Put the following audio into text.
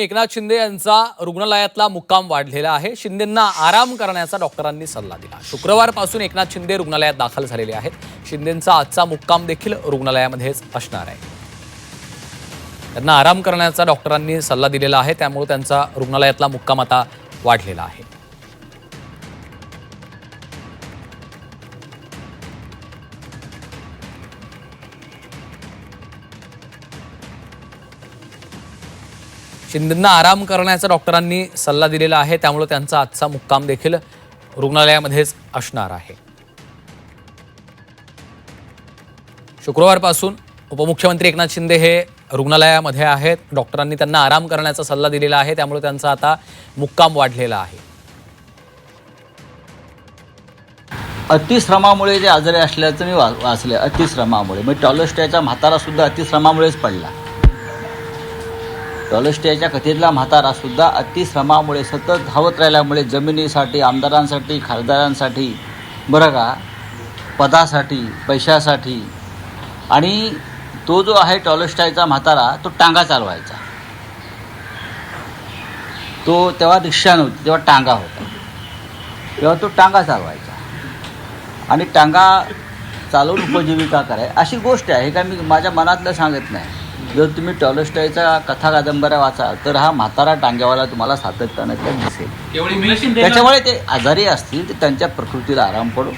एकनाथ शिंदे यांचा रुग्णालयातला मुक्काम वाढलेला आहे. शिंदेंना आराम करण्याचा डॉक्टरांनी सल्ला दिला. शुक्रवारपासून एकनाथ शिंदे रुग्णालयात दाखल झालेले आहेत. शिंदेंचा आजचा मुक्काम देखील रुग्णालयामध्येच असणार आहे. त्यांना आराम करण्याचा डॉक्टरांनी सल्ला दिलेला आहे, त्यामुळे त्यांचा रुग्णालयातला मुक्काम आता वाढलेला आहे. शिंदेंना आराम करण्याचा डॉक्टरांनी सल्ला दिलेला आहे, त्यामुळे त्यांचा आजचा मुक्काम देखील रुग्णालयामध्येच असणार आहे. शुक्रवारपासून उपमुख्यमंत्री एकनाथ शिंदे हे रुग्णालयामध्ये आहेत. डॉक्टरांनी त्यांना आराम करण्याचा सल्ला दिलेला आहे, त्यामुळे त्यांचा आता मुक्काम वाढलेला आहे. अतिश्रमामुळे जे आजारी असल्याचं मी वाचले. अतिश्रमामुळे म्हणजे टॉलस्टॉयचा म्हातारा सुद्धा अतिश्रमामुळेच पडला. टॉलस्टॉयच्या कथेतला म्हातारा सुद्धा अतिश्रमामुळे सतत धावत राहिल्यामुळे जमिनीसाठी, आमदारांसाठी, खासदारांसाठी, बरं का, पदासाठी, पैशासाठी. आणि तो जो आहे टॉलस्टॉयचा म्हातारा, तो टांगा चालवायचा. तो तेव्हा रिक्षा नव्हती, तेव्हा टांगा होता. तेव्हा तो टांगा चालवायचा आणि टांगा चालवून उपजीविका कराय अशी गोष्ट आहे. का मी माझ्या मनातलं सांगत नाही. जर तुम्ही टॉलस्टॉयचा कथा कादंबऱ्या वाचा तर हा म्हातारा टांग्यावाला तुम्हाला सातत्यानं दिसेल. त्याच्यामुळे ते आजारी असतील तर त्यांच्या प्रकृतीला आराम पडो.